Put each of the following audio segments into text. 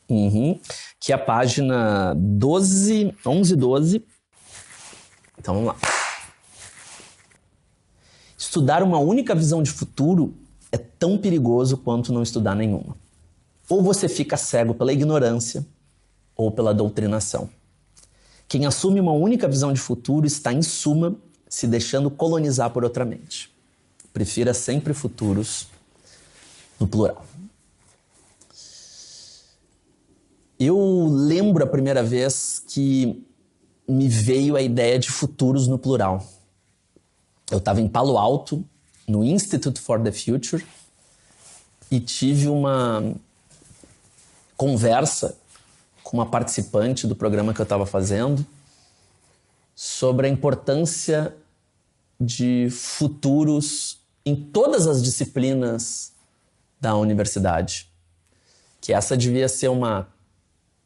Uhum. Que é a página 12, 11 e 12. Então vamos lá. Estudar uma única visão de futuro é tão perigoso quanto não estudar nenhuma. Ou você fica cego pela ignorância ou pela doutrinação. Quem assume uma única visão de futuro está, em suma, se deixando colonizar por outra mente. Prefira sempre futuros no plural. Eu lembro a primeira vez que me veio a ideia de futuros no plural. Eu estava em Palo Alto, no Institute for the Future, e tive uma conversa com uma participante do programa que eu estava fazendo sobre a importância de futuros em todas as disciplinas da universidade. Que essa devia ser uma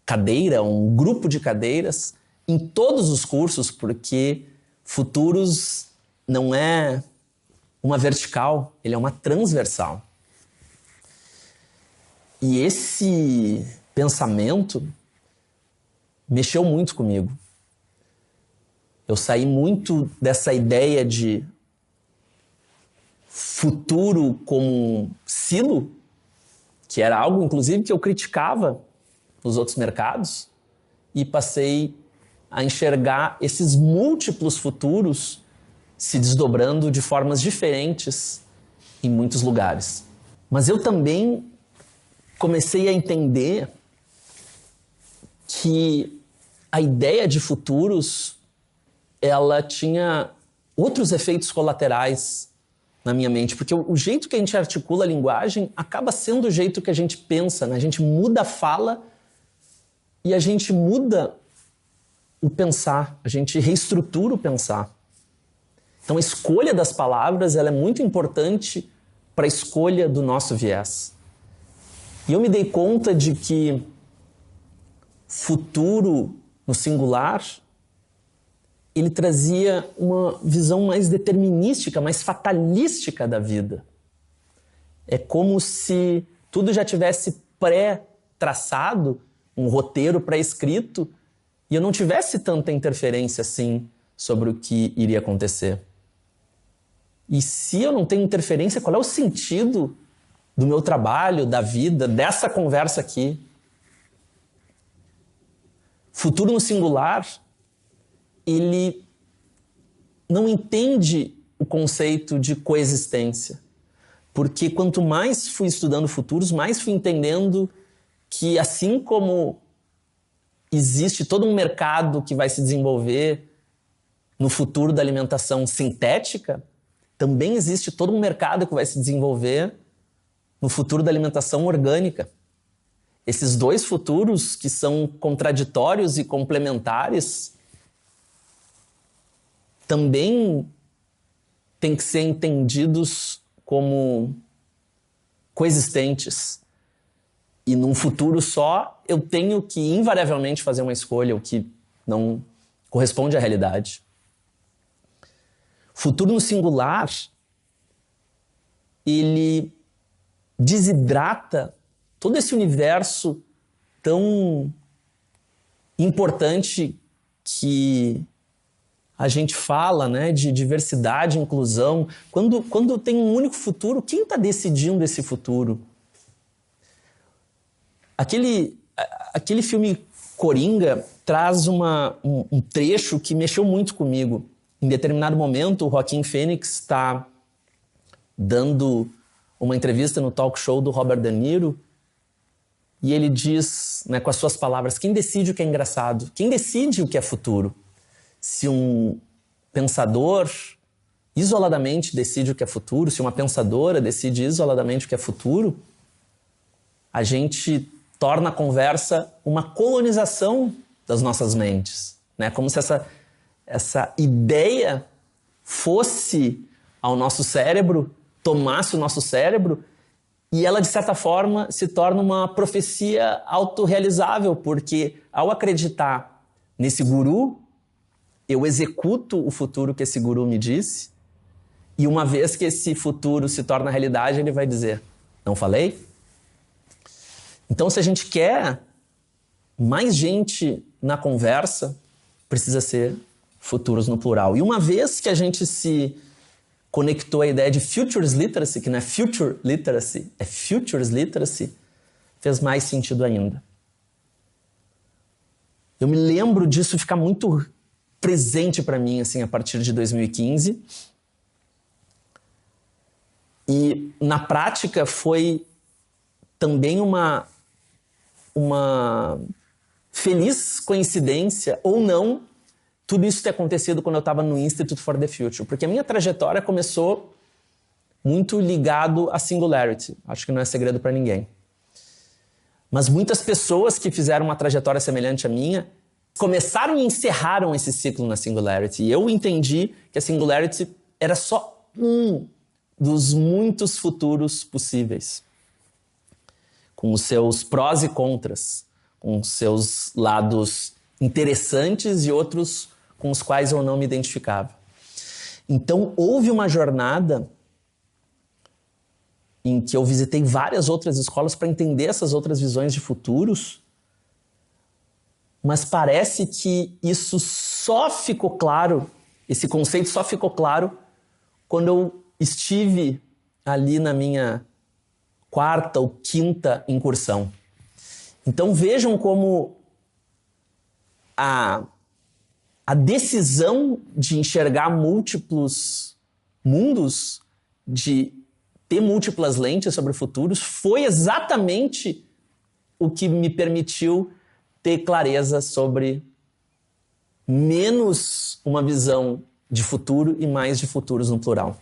cadeira, um grupo de cadeiras em todos os cursos, porque futuros não é uma vertical, ele é uma transversal. E esse pensamento mexeu muito comigo. Eu saí muito dessa ideia de futuro como um silo, que era algo, inclusive, que eu criticava nos outros mercados, e passei a enxergar esses múltiplos futuros se desdobrando de formas diferentes em muitos lugares. Mas eu também comecei a entender que a ideia de futuros, ela tinha outros efeitos colaterais na minha mente, porque o jeito que a gente articula a linguagem acaba sendo o jeito que a gente pensa, né? A gente muda a fala e a gente muda o pensar, a gente reestrutura o pensar. Então a escolha das palavras, ela é muito importante para a escolha do nosso viés. E eu me dei conta de que futuro no singular, ele trazia uma visão mais determinística, mais fatalística da vida. É como se tudo já tivesse pré-traçado, um roteiro pré-escrito, e eu não tivesse tanta interferência assim sobre o que iria acontecer. E se eu não tenho interferência, qual é o sentido do meu trabalho, da vida, dessa conversa aqui? Futuro no singular, ele não entende o conceito de coexistência. Porque quanto mais fui estudando futuros, mais fui entendendo que assim como existe todo um mercado que vai se desenvolver no futuro da alimentação sintética, também existe todo um mercado que vai se desenvolver no futuro da alimentação orgânica. Esses dois futuros que são contraditórios e complementares também têm que ser entendidos como coexistentes. E num futuro só, eu tenho que invariavelmente fazer uma escolha, o que não corresponde à realidade. Futuro no singular, ele desidrata todo esse universo tão importante que a gente fala, né, de diversidade e inclusão. Quando tem um único futuro, quem está decidindo esse futuro? Aquele filme Coringa traz um trecho que mexeu muito comigo. Em determinado momento, o Joaquin Phoenix está dando uma entrevista no talk show do Robert De Niro e ele diz, né, com as suas palavras, quem decide o que é engraçado? Quem decide o que é futuro? Se um pensador isoladamente decide o que é futuro, se uma pensadora decide isoladamente o que é futuro, a gente torna a conversa uma colonização das nossas mentes, né? Como se essa ideia fosse ao nosso cérebro, tomasse o nosso cérebro, e ela, de certa forma, se torna uma profecia autorrealizável, porque ao acreditar nesse guru, eu executo o futuro que esse guru me disse, e uma vez que esse futuro se torna realidade, ele vai dizer, não falei? Então, se a gente quer mais gente na conversa, precisa ser futuros no plural. E uma vez que a gente se conectou à ideia de Futures Literacy, que não é Future Literacy, é Futures Literacy, fez mais sentido ainda. Eu me lembro disso ficar muito presente para mim, assim, a partir de 2015. E, na prática, foi também uma feliz coincidência, ou não, tudo isso ter acontecido quando eu estava no Institute for the Future. Porque a minha trajetória começou muito ligado à Singularity. Acho que não é segredo para ninguém. Mas muitas pessoas que fizeram uma trajetória semelhante à minha começaram e encerraram esse ciclo na Singularity. E eu entendi que a Singularity era só um dos muitos futuros possíveis, com os seus prós e contras, com os seus lados interessantes e outros com os quais eu não me identificava. Então, houve uma jornada em que eu visitei várias outras escolas para entender essas outras visões de futuros, mas parece que isso só ficou claro, esse conceito só ficou claro quando eu estive ali na minha quarta ou quinta incursão. Então vejam como a decisão de enxergar múltiplos mundos, de ter múltiplas lentes sobre futuros, foi exatamente o que me permitiu ter clareza sobre menos uma visão de futuro e mais de futuros no plural.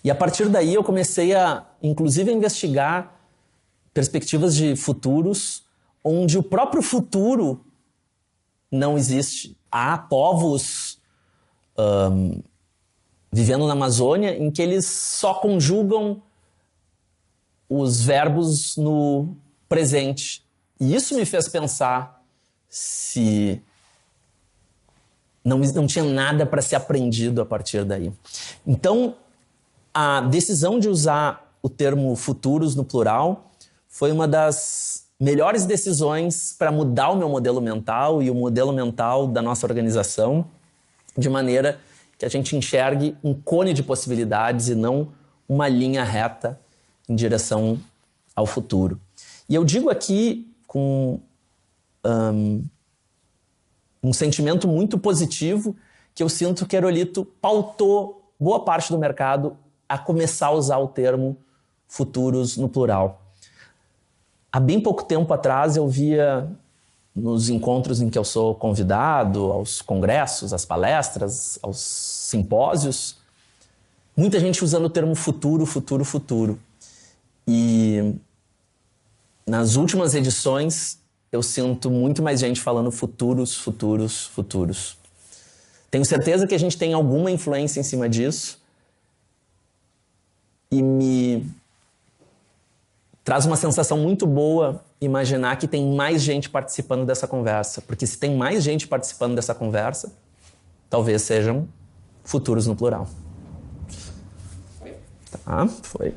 E a partir daí eu comecei a, inclusive, a investigar perspectivas de futuros onde o próprio futuro não existe. Há povos vivendo na Amazônia em que eles só conjugam os verbos no presente. E isso me fez pensar se não tinha nada para ser aprendido a partir daí. Então, a decisão de usar o termo futuros no plural foi uma das melhores decisões para mudar o meu modelo mental e o modelo mental da nossa organização, de maneira que a gente enxergue um cone de possibilidades e não uma linha reta em direção ao futuro. E eu digo aqui com um sentimento muito positivo, que eu sinto que Aerolito pautou boa parte do mercado a começar a usar o termo futuros no plural. Há bem pouco tempo atrás eu via nos encontros em que eu sou convidado, aos congressos, às palestras, aos simpósios, muita gente usando o termo futuro, futuro, futuro. E nas últimas edições eu sinto muito mais gente falando futuros, futuros, futuros. Tenho certeza que a gente tem alguma influência em cima disso e me traz uma sensação muito boa imaginar que tem mais gente participando dessa conversa. Porque se tem mais gente participando dessa conversa, talvez sejam futuros no plural. Tá? Foi.